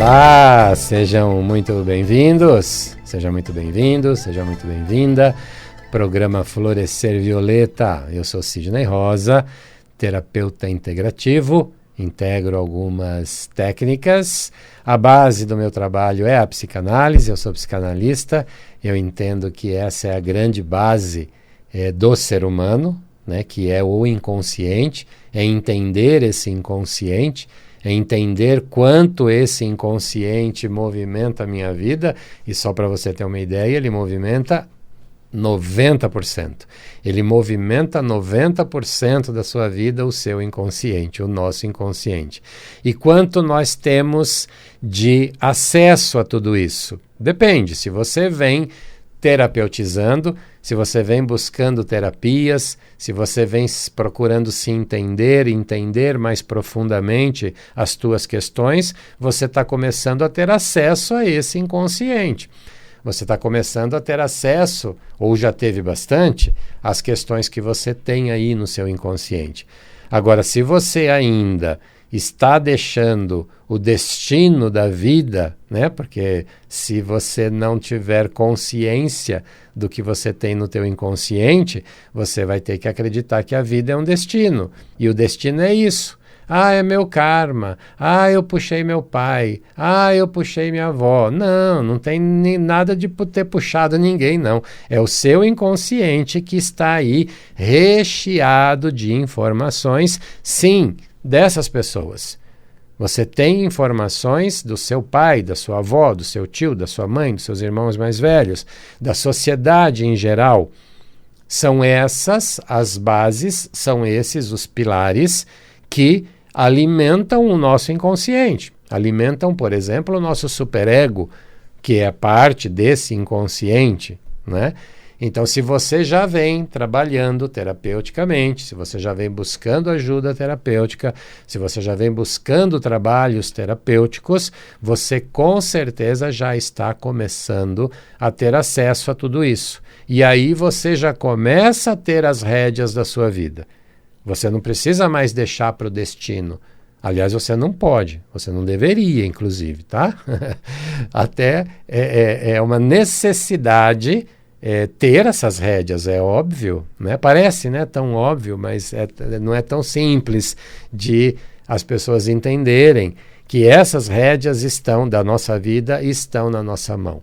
Olá, sejam muito bem-vindos, seja muito bem-vindo, seja muito bem-vinda. Programa Florescer Violeta. Eu sou Sidney Rosa, terapeuta integrativo, integro algumas técnicas. A base do meu trabalho é a psicanálise, eu sou psicanalista, eu entendo que essa é a grande base do ser humano, né, que é o inconsciente, é entender esse inconsciente, é entender quanto esse inconsciente movimenta a minha vida, e só para você ter uma ideia, ele movimenta 90%. Ele movimenta 90% da sua vida, o seu inconsciente, o nosso inconsciente. E quanto nós temos de acesso a tudo isso? Depende, se você vem terapeutizando, se você vem buscando terapias, se você vem procurando se entender mais profundamente as tuas questões, você está começando a ter acesso a esse inconsciente. Você está começando a ter acesso, ou já teve bastante, às questões que você tem aí no seu inconsciente. Agora, se você ainda está deixando o destino da vida, né? Porque se você não tiver consciência do que você tem no teu inconsciente, você vai ter que acreditar que a vida é um destino. E o destino é isso. Ah, é meu karma. Ah, eu puxei meu pai. Ah, eu puxei minha avó. Não tem nada de ter puxado ninguém, não. É o seu inconsciente que está aí recheado de informações, sim, dessas pessoas. Você tem informações do seu pai, da sua avó, do seu tio, da sua mãe, dos seus irmãos mais velhos, da sociedade em geral. São essas as bases, são esses os pilares que alimentam o nosso inconsciente. Alimentam, por exemplo, o nosso superego, que é parte desse inconsciente, né? Então, se você já vem trabalhando terapeuticamente, se você já vem buscando ajuda terapêutica, se você já vem buscando trabalhos terapêuticos, você com certeza já está começando a ter acesso a tudo isso. E aí você já começa a ter as rédeas da sua vida. Você não precisa mais deixar para o destino. Aliás, você não pode, você não deveria, inclusive, tá? Até é uma necessidade ter essas rédeas, é óbvio, né? Parece, né, tão óbvio, mas não é tão simples de as pessoas entenderem que essas rédeas da nossa vida estão na nossa mão,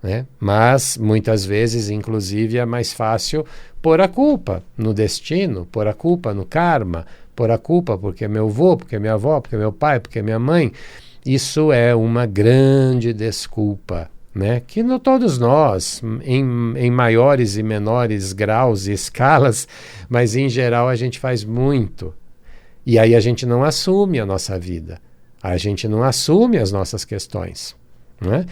né? Mas muitas vezes, inclusive, é mais fácil pôr a culpa no destino, pôr a culpa no karma, pôr a culpa porque meu avô, porque minha avó, porque meu pai, porque minha mãe. Isso é uma grande desculpa, né? Que todos nós, em maiores e menores graus e escalas, mas em geral a gente faz muito. E aí a gente não assume a nossa vida, a gente não assume as nossas questões, né?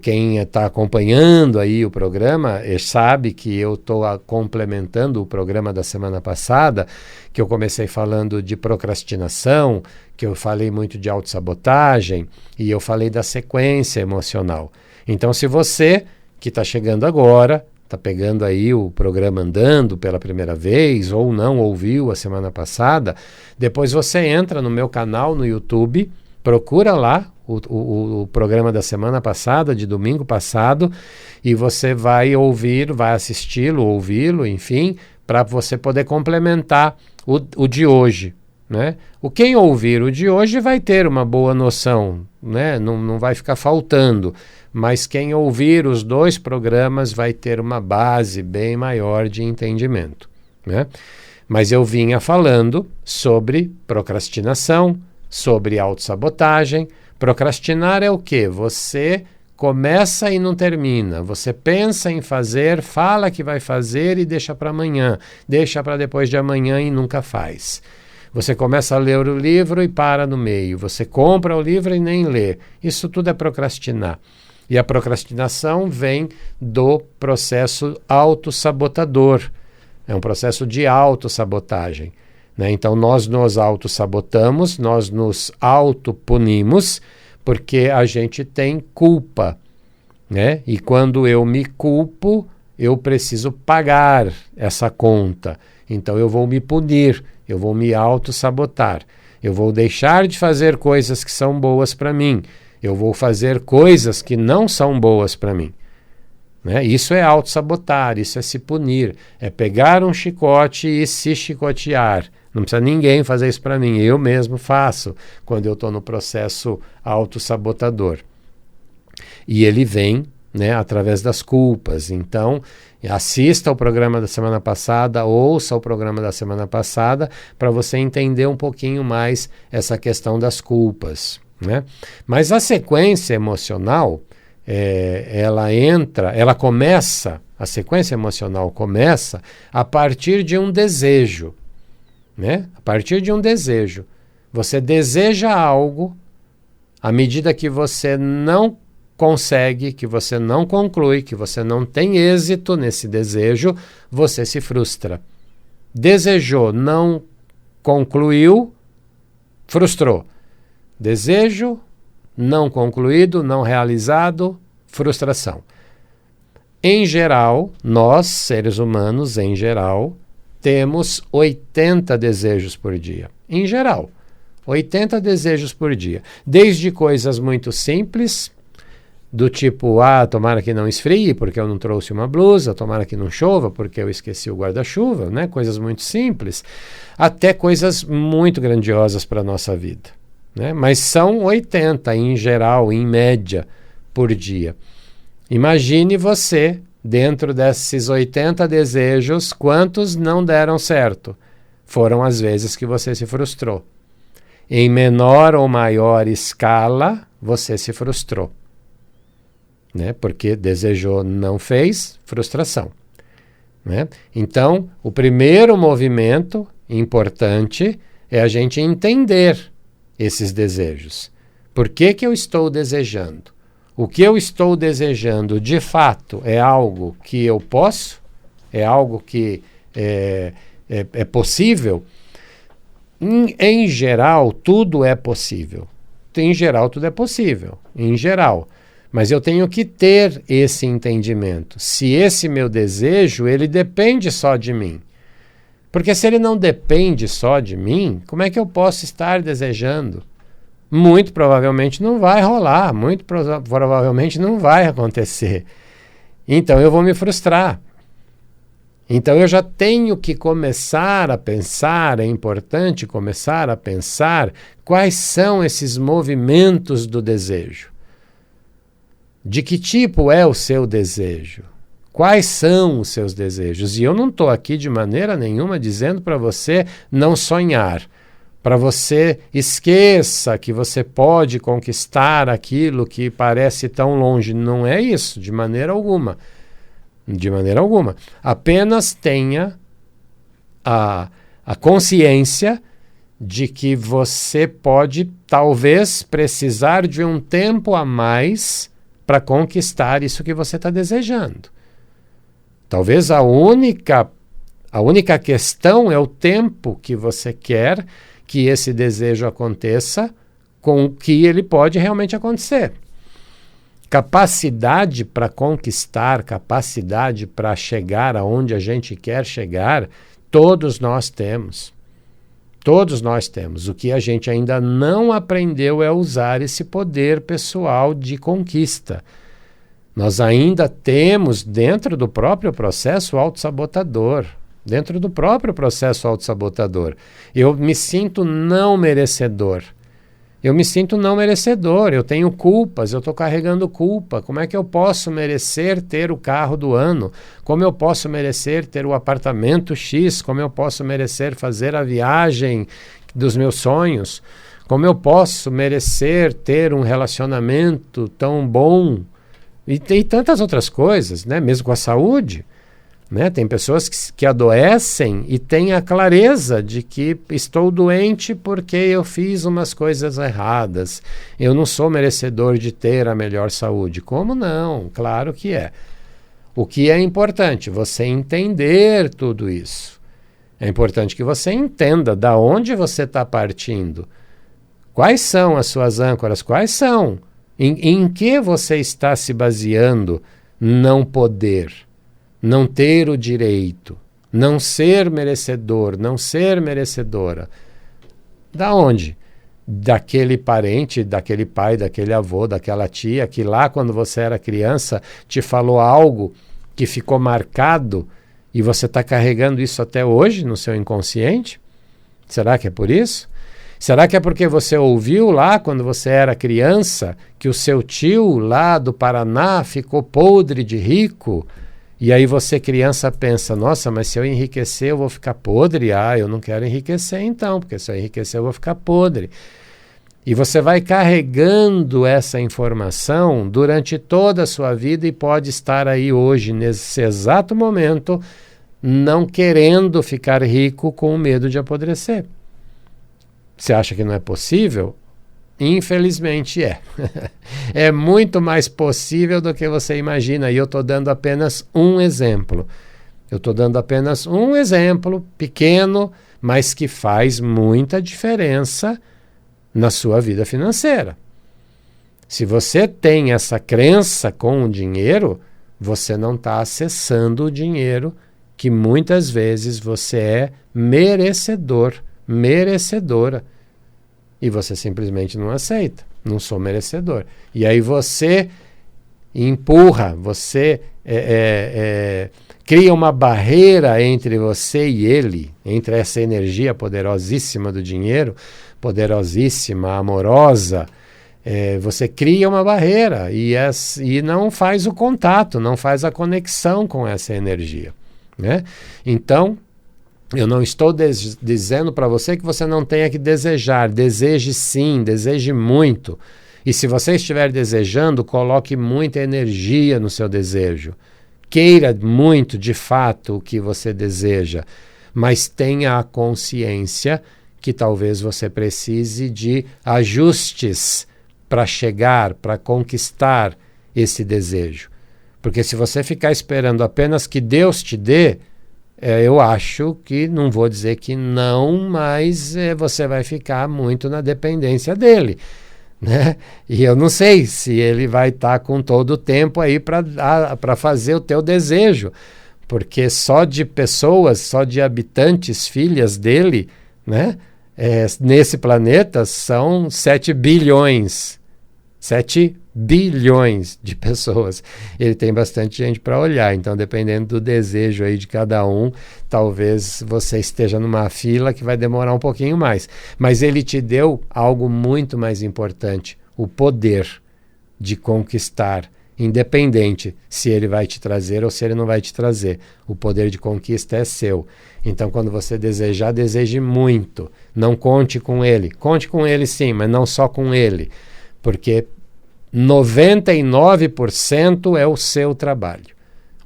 Quem está acompanhando aí o programa sabe que eu estou complementando o programa da semana passada, que eu comecei falando de procrastinação, que eu falei muito de autossabotagem e eu falei da sequência emocional. Então, se você que está chegando agora, está pegando aí o programa andando pela primeira vez ou não ouviu a semana passada, depois você entra no meu canal no YouTube, procura lá o programa da semana passada, de domingo passado, e você vai ouvir, vai assisti-lo, ouvi-lo, enfim, para você poder complementar o de hoje, né? Quem ouvir o de hoje vai ter uma boa noção, né? Não vai ficar faltando, mas quem ouvir os dois programas vai ter uma base bem maior de entendimento, né? Mas eu vinha falando sobre procrastinação, sobre autossabotagem. Procrastinar é o quê? Você começa e não termina. Você pensa em fazer, fala que vai fazer e deixa para amanhã. Deixa para depois de amanhã e nunca faz. Você começa a ler o livro e para no meio. Você compra o livro e nem lê. Isso tudo é procrastinar. E a procrastinação vem do processo autossabotador. É um processo de autossabotagem, né? Então, nós nos autossabotamos, nós nos autopunimos, porque a gente tem culpa, né? E quando eu me culpo, eu preciso pagar essa conta. Então, eu vou me punir, eu vou me autossabotar. Eu vou deixar de fazer coisas que são boas para mim. Eu vou fazer coisas que não são boas para mim. Né? Isso é auto-sabotar, isso é se punir. É pegar um chicote e se chicotear. Não precisa ninguém fazer isso para mim. Eu mesmo faço quando eu estou no processo auto-sabotador. E ele vem, né, através das culpas. Então, assista ao programa da semana passada, ouça o programa da semana passada, para você entender um pouquinho mais essa questão das culpas. Né? Mas a sequência emocional, a sequência emocional começa a partir de um desejo. Né? A partir de um desejo. Você deseja algo, à medida que você não consegue, que você não conclui, que você não tem êxito nesse desejo, você se frustra. Desejou, não concluiu, frustrou. Desejo, não concluído, não realizado, frustração. Em geral, nós, seres humanos, em geral, temos 80 desejos por dia. Em geral, 80 desejos por dia. Desde coisas muito simples, do tipo, tomara que não esfrie porque eu não trouxe uma blusa, tomara que não chova porque eu esqueci o guarda-chuva, né? Coisas muito simples, até coisas muito grandiosas para a nossa vida. Né? Mas são 80 em geral, em média, por dia. Imagine você, dentro desses 80 desejos, quantos não deram certo? Foram as vezes que você se frustrou. Em menor ou maior escala, você se frustrou. Né? Porque desejou, não fez, frustração. Né? Então, o primeiro movimento importante é a gente entender esses desejos. Por que eu estou desejando? O que eu estou desejando, de fato, é algo que eu posso? É algo que é possível? Em geral, tudo é possível. Em geral, tudo é possível. Em geral. Mas eu tenho que ter esse entendimento. Se esse meu desejo, ele depende só de mim. Porque se ele não depende só de mim, como é que eu posso estar desejando? Muito provavelmente não vai rolar, muito provavelmente não vai acontecer. Então eu vou me frustrar. Então eu já tenho que começar a pensar, é importante começar a pensar quais são esses movimentos do desejo. De que tipo é o seu desejo? Quais são os seus desejos? E eu não estou aqui de maneira nenhuma dizendo para você não sonhar, para você esqueça que você pode conquistar aquilo que parece tão longe. Não é isso, de maneira alguma. De maneira alguma. Apenas tenha a consciência de que você pode, talvez, precisar de um tempo a mais para conquistar isso que você está desejando. Talvez a única questão é o tempo que você quer que esse desejo aconteça, com que ele pode realmente acontecer. Capacidade para conquistar, capacidade para chegar aonde a gente quer chegar, todos nós temos. Todos nós temos. O que a gente ainda não aprendeu é usar esse poder pessoal de conquista. Nós ainda temos, dentro do próprio processo autossabotador, eu me sinto não merecedor. Eu tenho culpas, eu estou carregando culpa. Como é que eu posso merecer ter o carro do ano? Como eu posso merecer ter o apartamento X? Como eu posso merecer fazer a viagem dos meus sonhos? Como eu posso merecer ter um relacionamento tão bom? E tem tantas outras coisas, né? Mesmo com a saúde. Né? Tem pessoas que adoecem e têm a clareza de que estou doente porque eu fiz umas coisas erradas. Eu não sou merecedor de ter a melhor saúde. Como não? Claro que é. O que é importante? Você entender tudo isso. É importante que você entenda de onde você está partindo. Quais são as suas âncoras? Quais são? Em que você está se baseando não poder? Não ter o direito, não ser merecedor, não ser merecedora. Da onde? Daquele parente, daquele pai, daquele avô, daquela tia, que lá quando você era criança te falou algo que ficou marcado e você está carregando isso até hoje no seu inconsciente? Será que é por isso? Será que é porque você ouviu lá quando você era criança que o seu tio lá do Paraná ficou podre de rico? E aí você, criança, pensa, nossa, mas se eu enriquecer eu vou ficar podre? Ah, eu não quero enriquecer então, porque se eu enriquecer eu vou ficar podre. E você vai carregando essa informação durante toda a sua vida e pode estar aí hoje, nesse exato momento, não querendo ficar rico com medo de apodrecer. Você acha que não é possível? Infelizmente é. É muito mais possível do que você imagina. E eu estou dando apenas um exemplo. Eu estou dando apenas um exemplo pequeno, mas que faz muita diferença na sua vida financeira. Se você tem essa crença com o dinheiro, você não está acessando o dinheiro que muitas vezes você é merecedor, merecedora. E você simplesmente não aceita. Não sou merecedor. E aí você empurra, você cria uma barreira entre você e ele, entre essa energia poderosíssima do dinheiro, poderosíssima, amorosa. Você cria uma barreira e não faz o contato, não faz a conexão com essa energia, né? Então, eu não estou dizendo para você que você não tenha que desejar. Deseje sim, deseje muito. E se você estiver desejando, coloque muita energia no seu desejo. Queira muito, de fato, o que você deseja. Mas tenha a consciência que talvez você precise de ajustes para chegar, para conquistar esse desejo. Porque se você ficar esperando apenas que Deus te dê, eu acho que, não vou dizer que não, mas você vai ficar muito na dependência dele, né? E eu não sei se ele vai estar com todo o tempo aí para fazer o teu desejo, porque só de pessoas, só de habitantes, filhas dele, né? Nesse planeta são 7 bilhões. 7 bilhões de pessoas. Ele tem bastante gente para olhar, então dependendo do desejo aí de cada um, talvez você esteja numa fila que vai demorar um pouquinho mais. Mas ele te deu algo muito mais importante, o poder de conquistar, independente se ele vai te trazer ou se ele não vai te trazer. O poder de conquista é seu. Então quando você desejar, deseje muito. Não conte com ele. Conte com ele sim, mas não só com ele. Porque 99% é o seu trabalho.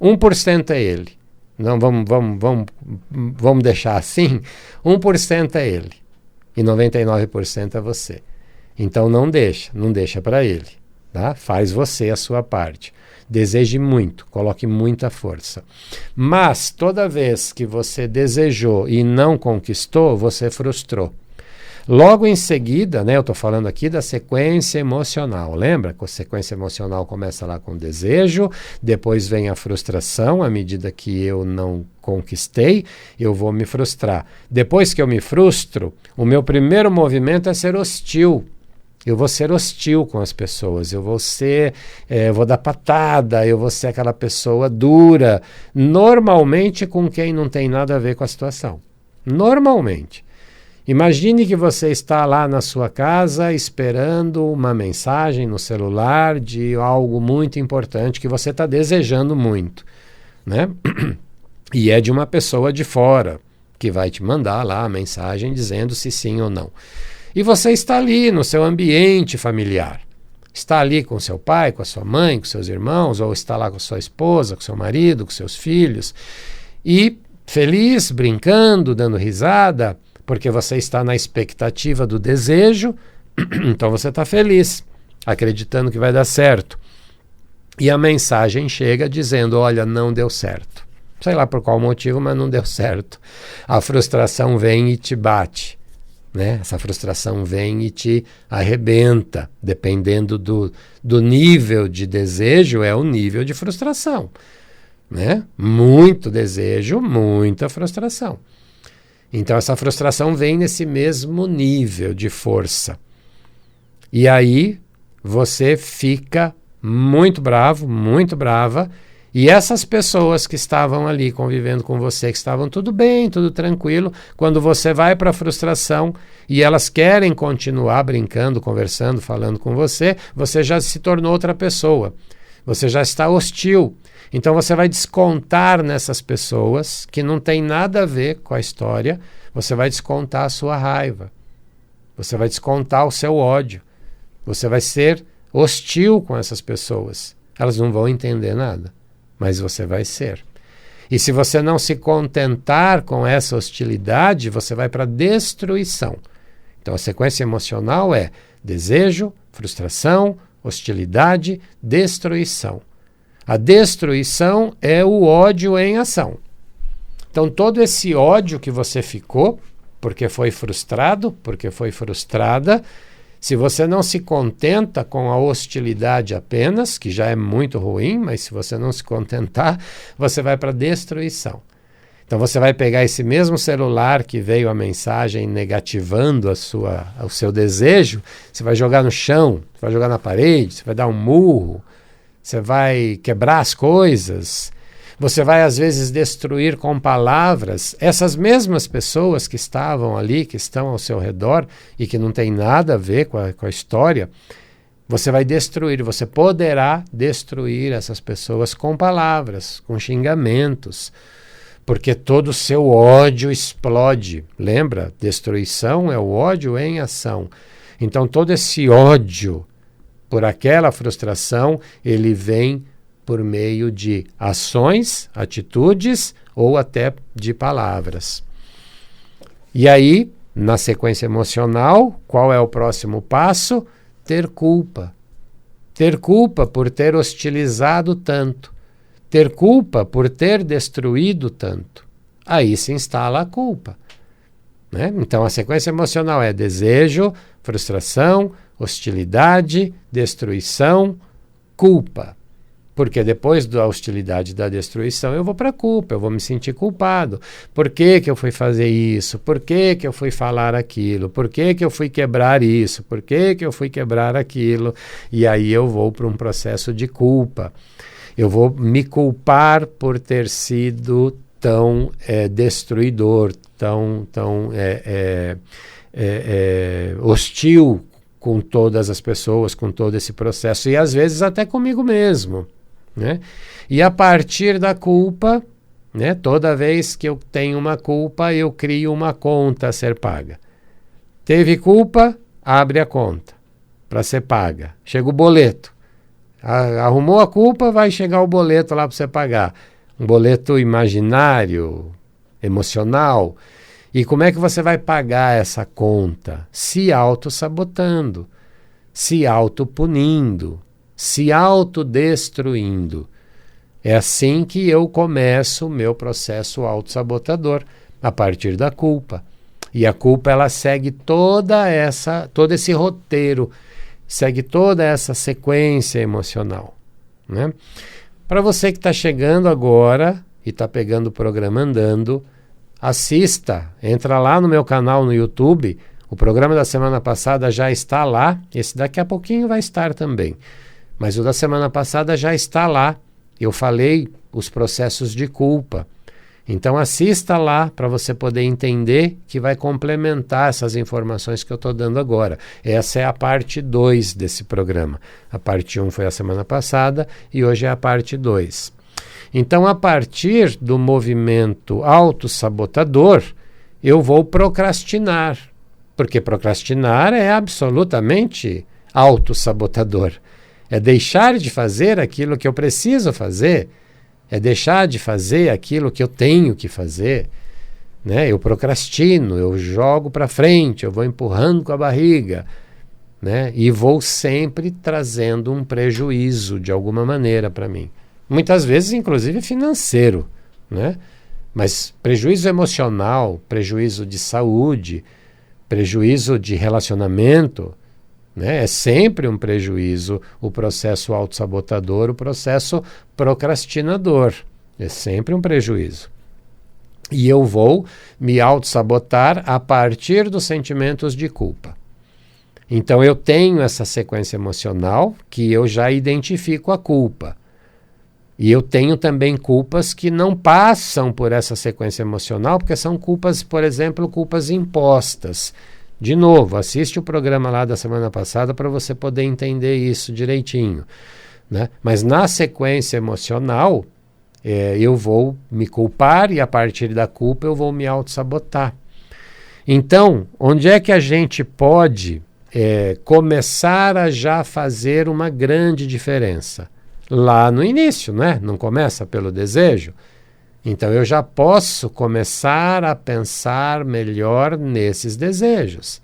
1% é ele. Não, vamos deixar assim? 1% é ele. E 99% é você. Então não deixa para ele. Tá? Faz você a sua parte. Deseje muito, coloque muita força. Mas toda vez que você desejou e não conquistou, você frustrou. Logo em seguida, né, eu estou falando aqui da sequência emocional, lembra? A sequência emocional começa lá com o desejo, depois vem a frustração, à medida que eu não conquistei, eu vou me frustrar. Depois que eu me frustro, o meu primeiro movimento é ser hostil. Eu vou ser hostil com as pessoas, eu vou dar patada, eu vou ser aquela pessoa dura, normalmente com quem não tem nada a ver com a situação. Normalmente. Imagine que você está lá na sua casa esperando uma mensagem no celular de algo muito importante que você está desejando muito, né? E é de uma pessoa de fora que vai te mandar lá a mensagem dizendo se sim ou não. E você está ali no seu ambiente familiar. Está ali com seu pai, com a sua mãe, com seus irmãos, ou está lá com sua esposa, com seu marido, com seus filhos. E feliz, brincando, dando risada, porque você está na expectativa do desejo, então você está feliz, acreditando que vai dar certo. E a mensagem chega dizendo, olha, não deu certo. Sei lá por qual motivo, mas não deu certo. A frustração vem e te bate, né? Essa frustração vem e te arrebenta. Dependendo do nível de desejo, é o nível de frustração, né? Muito desejo, muita frustração. Então essa frustração vem nesse mesmo nível de força. E aí você fica muito bravo, muito brava, e essas pessoas que estavam ali convivendo com você, que estavam tudo bem, tudo tranquilo, quando você vai para a frustração e elas querem continuar brincando, conversando, falando com você, você já se tornou outra pessoa. Você já está hostil. Então você vai descontar nessas pessoas que não tem nada a ver com a história, você vai descontar a sua raiva. Você vai descontar o seu ódio. Você vai ser hostil com essas pessoas. Elas não vão entender nada, mas você vai ser. E se você não se contentar com essa hostilidade, você vai para a destruição. Então a sequência emocional é desejo, frustração, hostilidade, destruição. A destruição é o ódio em ação. Então todo esse ódio que você ficou, porque foi frustrado, porque foi frustrada, se você não se contenta com a hostilidade apenas, que já é muito ruim, mas se você não se contentar, você vai para a destruição. Então você vai pegar esse mesmo celular que veio a mensagem negativando o seu desejo, você vai jogar no chão, você vai jogar na parede, você vai dar um murro, você vai quebrar as coisas, você vai às vezes destruir com palavras essas mesmas pessoas que estavam ali, que estão ao seu redor e que não tem nada a ver com a história. Você vai destruir, você poderá destruir essas pessoas com palavras, com xingamentos, porque todo o seu ódio explode. Lembra? Destruição é o ódio em ação. Então todo esse ódio por aquela frustração, ele vem por meio de ações, atitudes ou até de palavras. E aí, na sequência emocional, qual é o próximo passo? Ter culpa. Ter culpa por ter hostilizado tanto. Ter culpa por ter destruído tanto. Aí se instala a culpa. Né? Então a sequência emocional é desejo, frustração, hostilidade, destruição, culpa. Porque depois da hostilidade e da destruição eu vou para a culpa, eu vou me sentir culpado. Por que que eu fui fazer isso? Por que que eu fui falar aquilo? Por que que eu fui quebrar isso? Por que que eu fui quebrar aquilo? E aí eu vou para um processo de culpa. Eu vou me culpar por ter sido tão destruidor, tão hostil com todas as pessoas, com todo esse processo. E às vezes até comigo mesmo. Né? E a partir da culpa, né, toda vez que eu tenho uma culpa, eu crio uma conta a ser paga. Teve culpa, abre a conta para ser paga. Chega o boleto. Arrumou a culpa, vai chegar o boleto lá para você pagar. Um boleto imaginário, emocional. E como é que você vai pagar essa conta? Se auto-sabotando, se auto-punindo, se autodestruindo. É assim que eu começo o meu processo autossabotador, a partir da culpa. E a culpa, ela segue todo esse roteiro, segue toda essa sequência emocional. Né? Para você que está chegando agora e está pegando o programa andando, assista, entra lá no meu canal no YouTube, o programa da semana passada já está lá, esse daqui a pouquinho vai estar também. Mas o da semana passada já está lá. Eu falei os processos de culpa. Então assista lá para você poder entender que vai complementar essas informações que eu estou dando agora. Essa é a parte 2 desse programa. A parte 1 foi a semana passada e hoje é a parte 2. Então, a partir do movimento autossabotador, eu vou procrastinar. Porque procrastinar é absolutamente autossabotador. É deixar de fazer aquilo que eu preciso fazer. É deixar de fazer aquilo que eu tenho que fazer. Né? Eu procrastino, eu jogo para frente, eu vou empurrando com a barriga. Né? E vou sempre trazendo um prejuízo de alguma maneira para mim. Muitas vezes, inclusive, financeiro. Né? Mas prejuízo emocional, prejuízo de saúde, prejuízo de relacionamento... Né? É sempre um prejuízo o processo autossabotador, o processo procrastinador. É sempre um prejuízo. E eu vou me auto-sabotar a partir dos sentimentos de culpa. Então eu tenho essa sequência emocional que eu já identifico a culpa. E eu tenho também culpas que não passam por essa sequência emocional, porque são culpas, por exemplo, culpas impostas. De novo, assiste o programa lá da semana passada para você poder entender isso direitinho, né? Mas na sequência emocional, eu vou me culpar e a partir da culpa eu vou me auto-sabotar. Então, onde é que a gente pode começar a já fazer uma grande diferença? Lá no início, né? Não começa pelo desejo? Então eu já posso começar a pensar melhor nesses desejos.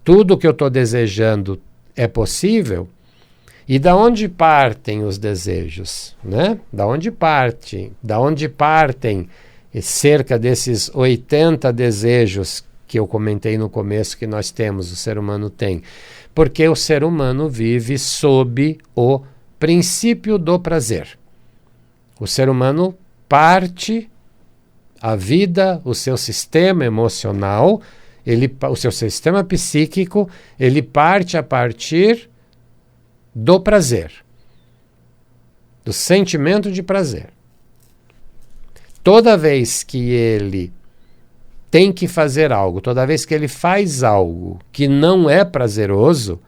Tudo que eu estou desejando é possível? E da onde partem os desejos, né? Da onde partem cerca desses 80 desejos que eu comentei no começo que nós temos, o ser humano tem? Porque o ser humano vive sob o princípio do prazer. O ser humano parte a vida, o seu sistema emocional, o seu sistema psíquico, ele parte a partir do prazer, do sentimento de prazer. Toda vez que ele tem que fazer algo, toda vez que ele faz algo que não é prazeroso,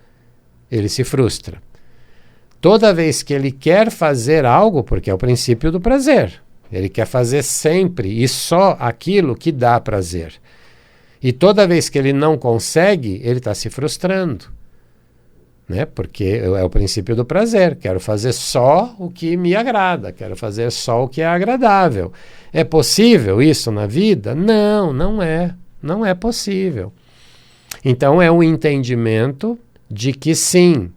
ele se frustra. Toda vez que ele quer fazer algo, porque é o princípio do prazer, ele quer fazer sempre e só aquilo que dá prazer. E toda vez que ele não consegue, ele está se frustrando. Né? Porque é o princípio do prazer. Quero fazer só o que me agrada, quero fazer só o que é agradável. É possível isso na vida? Não, não é. Não é possível. Então é o entendimento de que sim,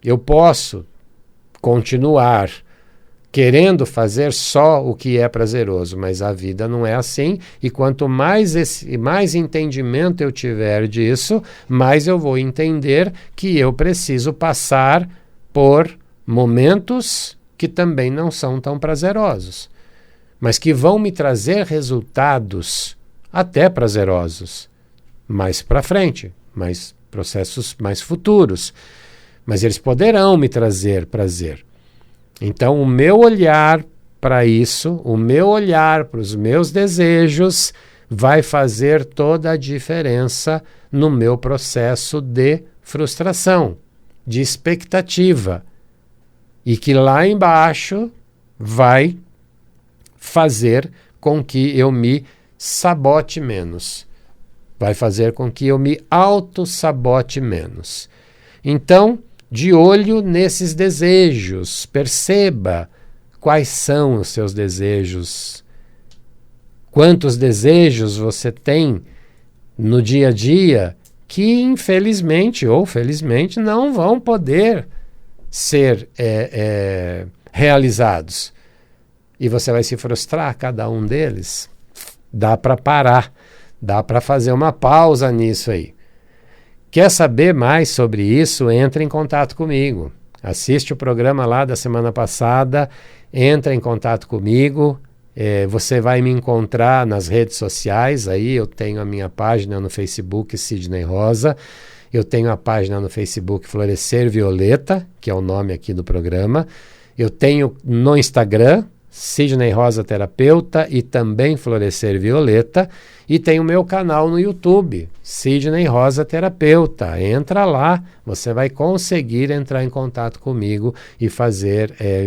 eu posso continuar querendo fazer só o que é prazeroso, mas a vida não é assim, e quanto mais entendimento eu tiver disso, mais eu vou entender que eu preciso passar por momentos que também não são tão prazerosos, mas que vão me trazer resultados até prazerosos, mais para frente, mais processos mais futuros, mas eles poderão me trazer prazer. Então, o meu olhar para isso, o meu olhar para os meus desejos, vai fazer toda a diferença no meu processo de frustração, de expectativa. E que lá embaixo vai fazer com que eu me sabote menos. Vai fazer com que eu me auto-sabote menos. Então, de olho nesses desejos, perceba quais são os seus desejos, quantos desejos você tem no dia a dia que infelizmente ou felizmente não vão poder ser realizados. E você vai se frustrar a cada um deles. Dá para parar, dá para fazer uma pausa nisso aí. Quer saber mais sobre isso? Entra em contato comigo. Assiste o programa lá da semana passada, entra em contato comigo. Você vai me encontrar nas redes sociais. Aí eu tenho a minha página no Facebook, Sidney Rosa. Eu tenho a página no Facebook Florescer Violeta, que é o nome aqui do programa. Eu tenho no Instagram, Sidney Rosa Terapeuta e também Florescer Violeta. E tem o meu canal no YouTube, Sidney Rosa Terapeuta. Entra lá, você vai conseguir entrar em contato comigo e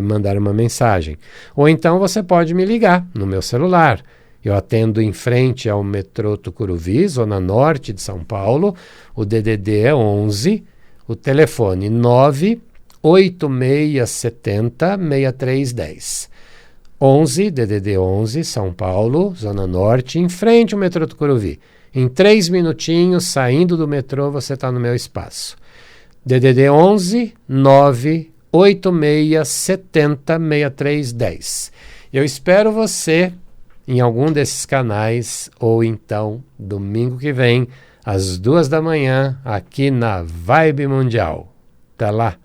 mandar uma mensagem. Ou então você pode me ligar no meu celular. Eu atendo em frente ao metrô Tucuruvi, zona norte de São Paulo. O DDD é 11, o telefone 98670-6310. 11, DDD 11, São Paulo, Zona Norte, em frente ao metrô Tucuruvi. Em 3 minutinhos, saindo do metrô, você está no meu espaço. DDD 11 98670-6310. Eu espero você em algum desses canais, ou então, domingo que vem, às 2 da manhã, aqui na Vibe Mundial. Até lá!